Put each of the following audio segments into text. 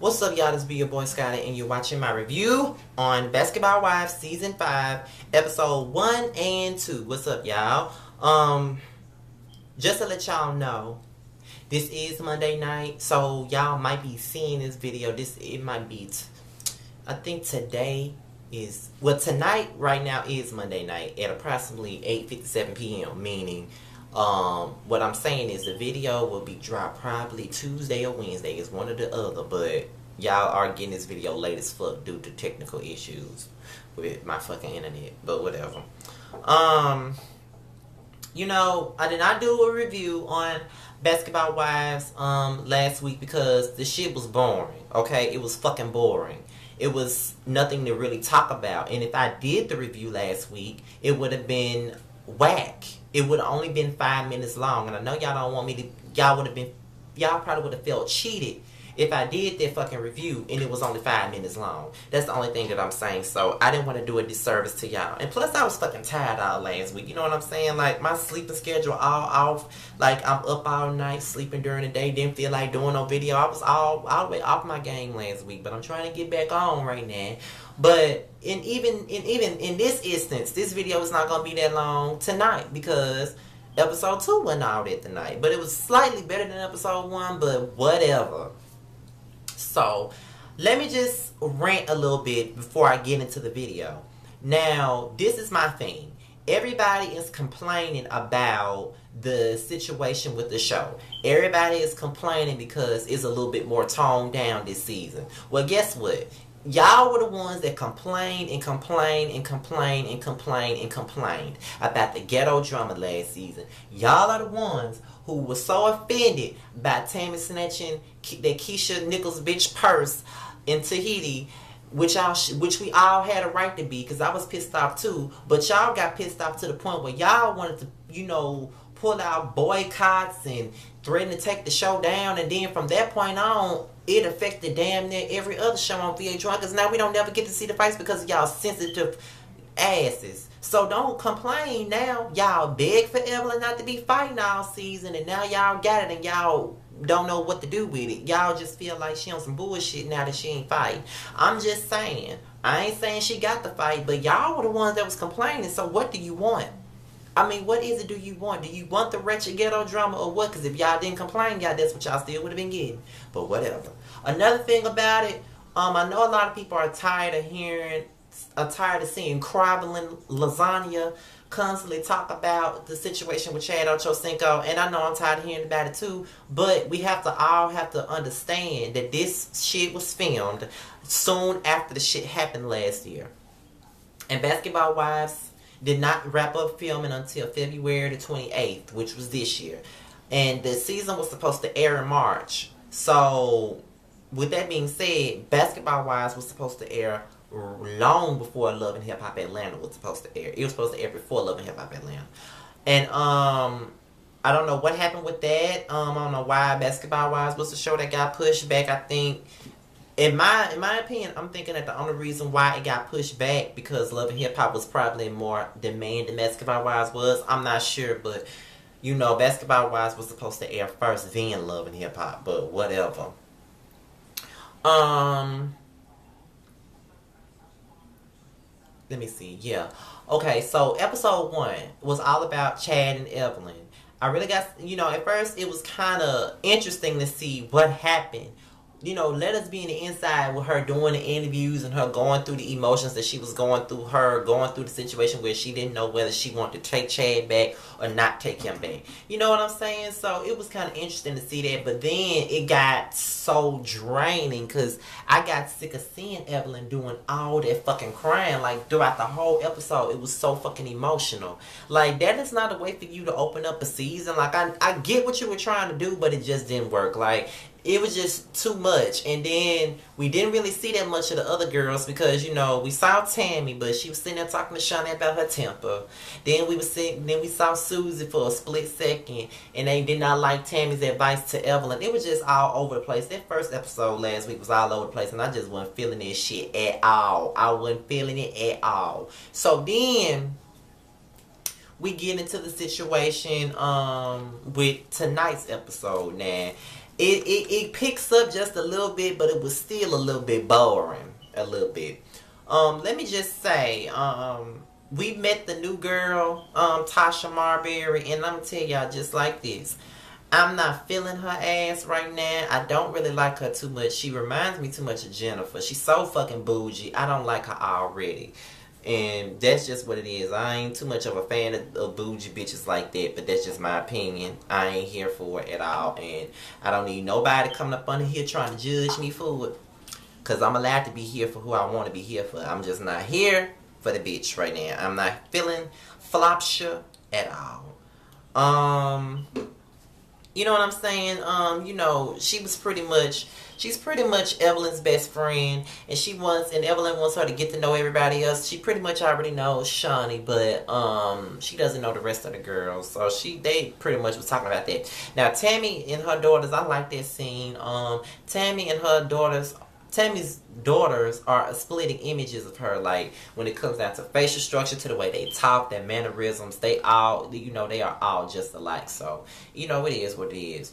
What's up, y'all? This be your boy Scotty, and you're watching my review on Basketball Wives Season 5, Episode 1 and 2. What's up, y'all? Just to let y'all know, this is Monday night, so y'all might be seeing this video. It might be, I think today is, tonight, right now, is Monday night at approximately 8:57 p.m., meaning, what I'm saying is the video will be dropped probably Tuesday or Wednesday. It's one or the other, but y'all are getting this video late as fuck due to technical issues with my fucking internet, but whatever. You know, I did not do a review on Basketball Wives last week because the shit was boring, okay? It was fucking boring. It was nothing to really talk about. And if I did the review last week, it would have been whack. It would have only been 5 minutes long. And I know y'all don't want me to, y'all probably would have felt cheated if I did that fucking review and it was only 5 minutes long. That's the only thing that I'm saying. So I didn't want to do a disservice to y'all. And plus I was fucking tired all last week. You know what I'm saying? Like my sleeping schedule all off. Like I'm up all night sleeping during the day. Didn't feel like doing no video. I was all the way off my game last week. But I'm trying to get back on right now. But even in this instance, this video is not going to be that long tonight because episode 2 wasn't all that tonight. But it was slightly better than episode 1, but whatever. So, let me just rant a little bit before I get into the video. Now, this is my thing. Everybody is complaining about the situation with the show. Everybody is complaining because it's a little bit more toned down this season. Well, guess what? Y'all were the ones that complained and complained and complained and complained and complained about the ghetto drama last season. Y'all are the ones who were so offended by Tammy snatching that Keisha Nichols bitch purse in Tahiti, which we all had a right to be, because I was pissed off too. But y'all got pissed off to the point where y'all wanted to, you know, pull out boycotts and threaten to take the show down. And then from that point on, it affected damn near every other show on VH1, because now we don't never get to see the fights because of y'all sensitive asses. So don't complain now. Y'all beg for Evelyn not to be fighting all season, and now y'all got it and y'all don't know what to do with it. Y'all just feel like she on some bullshit now that she ain't fighting. I'm just saying. I ain't saying she got the fight, but y'all were the ones that was complaining. So what do you want? I mean, what is it do you want? Do you want the wretched ghetto drama or what? Because if y'all didn't complain, y'all, that's what y'all still would have been getting. But whatever. Another thing about it, I know a lot of people are tired of seeing Krabbling Lasagna constantly talk about the situation with Chad Ochocinco, and I know I'm tired of hearing about it too, but we all have to understand that this shit was filmed soon after the shit happened last year. And Basketball Wives did not wrap up filming until February the 28th, which was this year. And the season was supposed to air in March. So, with that being said, Basketball Wives was supposed to air long before Love and Hip Hop Atlanta was supposed to air. It was supposed to air before Love and Hip Hop Atlanta. And, I don't know what happened with that. I don't know why Basketball Wives was the show that got pushed back. I think, in my opinion, I'm thinking that the only reason why it got pushed back because Love and Hip Hop was probably in more demand than Basketball Wives was. I'm not sure, but you know, Basketball Wives was supposed to air first, then Love and Hip Hop, but whatever. Let me see. Yeah. Okay, so episode 1 was all about Chad and Evelyn. I really got, you know, at first it was kind of interesting to see what happened. You know, let us be in the inside with her doing the interviews and her going through the emotions that she was going through, her going through the situation where she didn't know whether she wanted to take Chad back or not take him back. You know what I'm saying? So it was kind of interesting to see that, but then it got so draining because I got sick of seeing Evelyn doing all that fucking crying. Like throughout the whole episode, it was so fucking emotional. Like that is not a way for you to open up a season. Like I get what you were trying to do, but it just didn't work. Like it was just too much. And then we didn't really see that much of the other girls because, you know, we saw Tammy, but she was sitting there talking to Shawnee about her temper. Then we saw Susie for a split second, and they did not like Tammy's advice to Evelyn. It was just all over the place. That first episode last week was all over the place, and I just wasn't feeling that shit at all. I wasn't feeling it at all. So then we get into the situation with tonight's episode. Now, it picks up just a little bit, but it was still a little bit boring. A little bit. Let me just say, we met the new girl, Tasha Marbury, and I'm gonna tell y'all just like this. I'm not feeling her ass right now. I don't really like her too much. She reminds me too much of Jennifer. She's so fucking bougie. I don't like her already. And that's just what it is. I ain't too much of a fan of bougie bitches like that, but that's just my opinion. I ain't here for it at all. And I don't need nobody coming up under here trying to judge me for it. Because I'm allowed to be here for who I want to be here for. I'm just not here for the bitch right now. I'm not feeling Flopsha at all. You know what I'm saying? You know, she's pretty much Evelyn's best friend, and Evelyn wants her to get to know everybody else. She pretty much already knows Shaunie, but she doesn't know the rest of the girls. So they pretty much was talking about that. Now Tammy and her daughters, I like that scene. Tammy's daughters are splitting images of her, like when it comes down to facial structure, to the way they talk, their mannerisms. They are all just alike. So, it is what it is.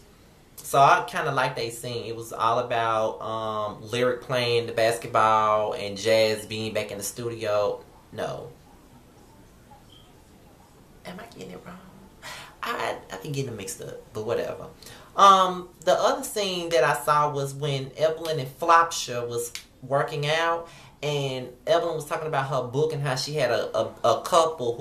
So I kind of like that scene. It was all about Lyric playing the basketball and Jazz being back in the studio. No. Am I getting it wrong? I think getting them mixed up, but whatever. The other scene that I saw was when Evelyn and Flopsha was working out, and Evelyn was talking about her book and how she had a couple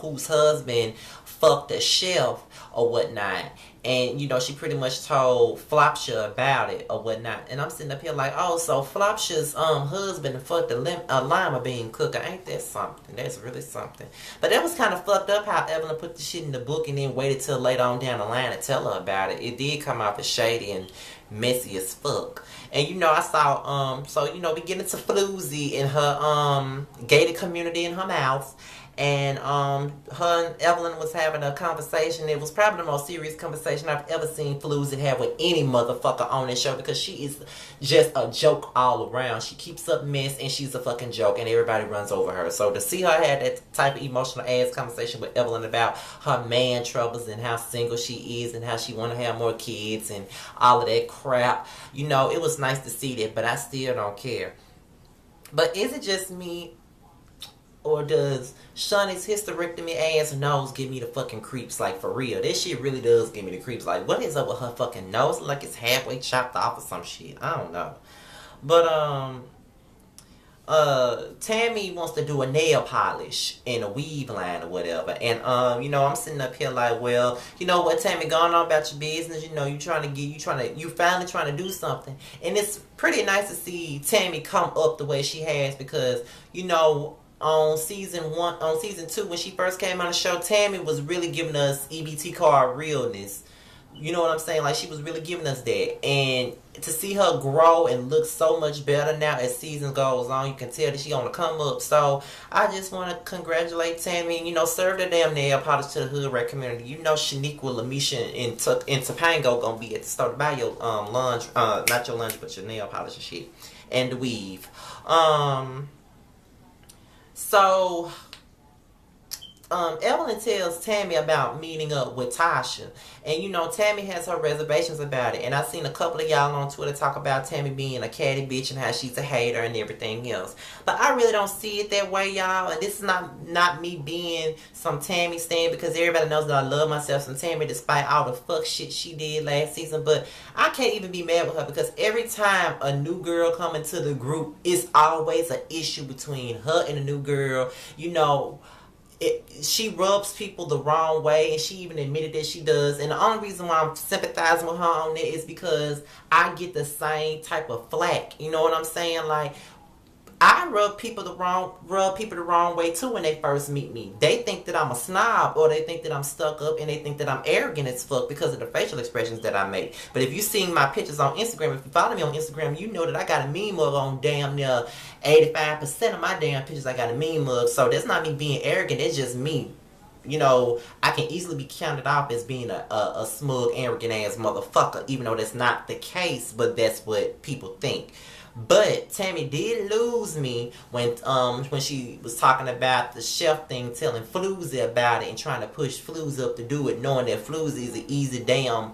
whose husband fucked a shelf or whatnot. And, she pretty much told Flopsha about it or whatnot. And I'm sitting up here like, oh, so Flopsha's husband fucked a lima bean cooker. Ain't that something? That's really something. But that was kind of fucked up how Evelyn put the shit in the book and then waited till later on down the line to tell her about it. It did come off as shady and messy as fuck. And, I saw, we get into Floozy in her gated community in her mouth. And her and Evelyn was having a conversation. It was probably the most serious conversation I've ever seen Floozy have with any motherfucker on this show, because she is just a joke all around. She keeps up mess and she's a fucking joke, and everybody runs over her. So to see her have that type of emotional ass conversation with Evelyn about her man troubles and how single she is and how she want to have more kids and all of that crap, it was nice to see that, but I still don't care. But is it just me, or does Shaunie's hysterectomy ass nose give me the fucking creeps? Like, for real, this shit really does give me the creeps. Like, what is up with her fucking nose? Like it's halfway chopped off or some shit. I don't know. But Tammy wants to do a nail polish in a weave line or whatever. And I'm sitting up here like, well, you know what, Tammy, going on about your business. You finally trying to do something. And it's pretty nice to see Tammy come up the way she has, because on season 2, when she first came on the show, Tammy was really giving us EBT card realness. You know what I'm saying? Like, she was really giving us that. And to see her grow and look so much better now as season goes on, you can tell that she's on the come up. So I just want to congratulate Tammy and, serve the damn nail polish to the hood rat community. Shaniqua, Lamisha, and Topanga gonna be at the store to buy your lunch, not your lunch, but your nail polish and shit. And the weave. So, Evelyn tells Tammy about meeting up with Tasha. And, Tammy has her reservations about it. And I've seen a couple of y'all on Twitter talk about Tammy being a catty bitch and how she's a hater and everything else. But I really don't see it that way, y'all. And this is not me being some Tammy stan, because everybody knows that I love myself some Tammy despite all the fuck shit she did last season. But I can't even be mad with her, because every time a new girl come into the group, it's always an issue between her and the new girl. She rubs people the wrong way, and she even admitted that she does. And the only reason why I'm sympathizing with her on that is because I get the same type of flack. You know what I'm saying? Like, I rub people the wrong way too when they first meet me. They think that I'm a snob, or they think that I'm stuck up, and they think that I'm arrogant as fuck because of the facial expressions that I make. But if you've seen my pictures on Instagram, if you follow me on Instagram, you know that I got a meme mug on damn near 85% of my damn pictures. I got a meme mug. So that's not me being arrogant. It's just me. I can easily be counted off as being a smug, arrogant ass motherfucker, even though that's not the case, but that's what people think. But Tammy did lose me when she was talking about the chef thing, telling Floozy about it and trying to push Floozy up to do it, knowing that Floozy is an easy damn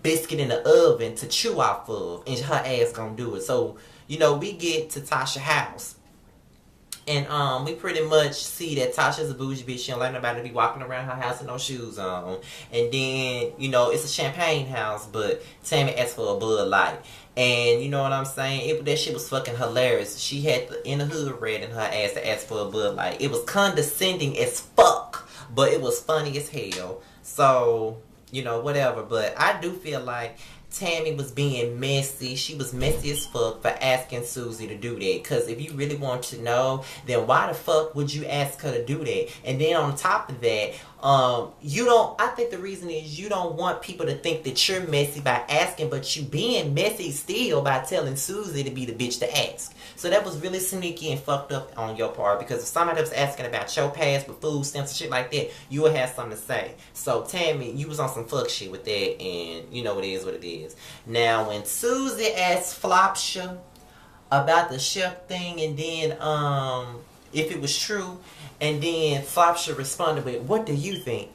biscuit in the oven to chew off of, and her ass gonna do it. So, you know, we get to Tasha house. And we pretty much see that Tasha's a bougie bitch. She don't like nobody to be walking around her house with no shoes on. And then, you know, it's a champagne house, but Tammy asked for a Bud Light. And you know what I'm saying? That shit was fucking hilarious. She had the In the Hood red in her ass to ask for a Bud Light. It was condescending as fuck, but it was funny as hell. So, you know, whatever. But I do feel like Tammy was being messy. She was messy as fuck for asking Susie to do that. Because if you really want to know, then why the fuck would you ask her to do that? And then on top of that, I think the reason is you don't want people to think that you're messy by asking, but you being messy still by telling Susie to be the bitch to ask. So that was really sneaky and fucked up on your part, because if somebody was asking about your past with food stamps and shit like that, you would have something to say. So Tammy, you was on some fuck shit with that, and you know it is what it is. Now when Susie asked Flopsha about the chef thing, and then if it was true, and then Flopsha responded with, "What do you think?"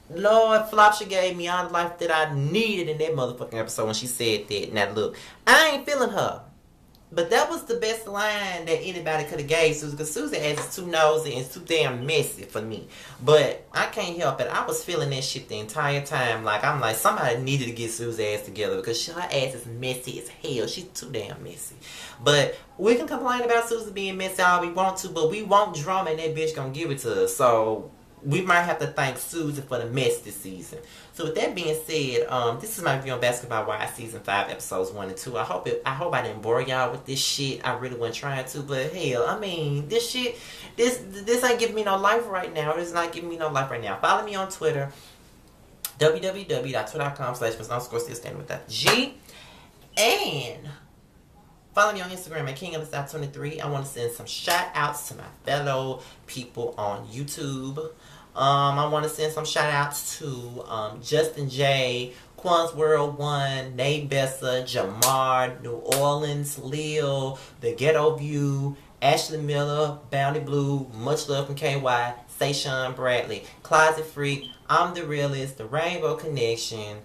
Lord, Flopsha gave me all the life that I needed in that motherfucking episode when she said that. Now look, I ain't feeling her. But that was the best line that anybody could have gave Susie, because Susie is too nosy and too damn messy for me. But I can't help it. I was feeling that shit the entire time. Like, I'm like, somebody needed to get Susie's ass together, because her ass is messy as hell. She's too damn messy. But we can complain about Susie being messy all we want to, but we want drama and that bitch gonna give it to us. So we might have to thank Susie for the mess this season. So with that being said, this is my review on Basketball Wives season 5, episodes 1 and 2. I hope I didn't bore y'all with this shit. I really wasn't trying to, but hell, I mean, this shit, this ain't giving me no life right now. It's not giving me no life right now. Follow me on Twitter, www.twitter.com/Miss_still with that G, and follow me on Instagram at King of the South 23. I want to send some shout outs to my fellow people on YouTube. I want to send some shout outs to Justin J, Quan's World 1, Nate Bessa, Jamar, New Orleans, Lil, The Ghetto View, Ashley Miller, Bounty Blue, Much Love from KY, Sayshawn Bradley, Closet Freak, I'm the Realist, The Rainbow Connection,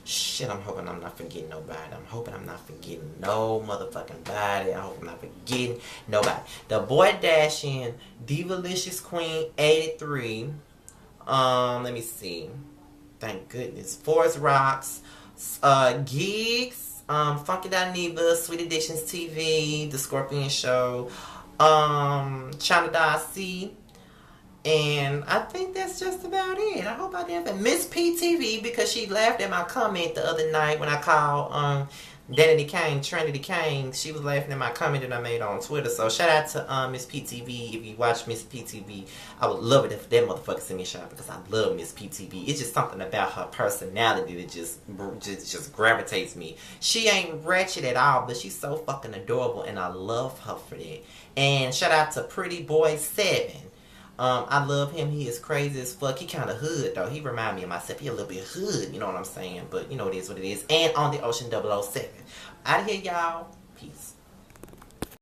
shit, I'm hoping I'm not forgetting nobody. I'm hoping I'm not forgetting no motherfucking body. I hope I'm not forgetting nobody. The Boy Dashing, Divalicious Queen 83. Let me see. Thank goodness. Forest Rocks, Gigs, Funky Dineva, Sweet Addictions TV, The Scorpion Show, China C. And I think that's just about it. I hope I didn't Miss PTV, because she laughed at my comment the other night when I called Trinity Kane. She was laughing at my comment that I made on Twitter. So shout out to Miss PTV. If you watch Miss PTV, I would love it if that motherfucker sent me a shout out, because I love Miss PTV. It's just something about her personality that just gravitates me. She ain't ratchet at all, but she's so fucking adorable, and I love her for that. And shout out to Pretty Boy 7. I love him. He is crazy as fuck. He kind of hood, though. He remind me of myself. He a little bit hood, you know what I'm saying? But, you know, it is what it is. And on the Ocean 007. Out of here, y'all. Peace.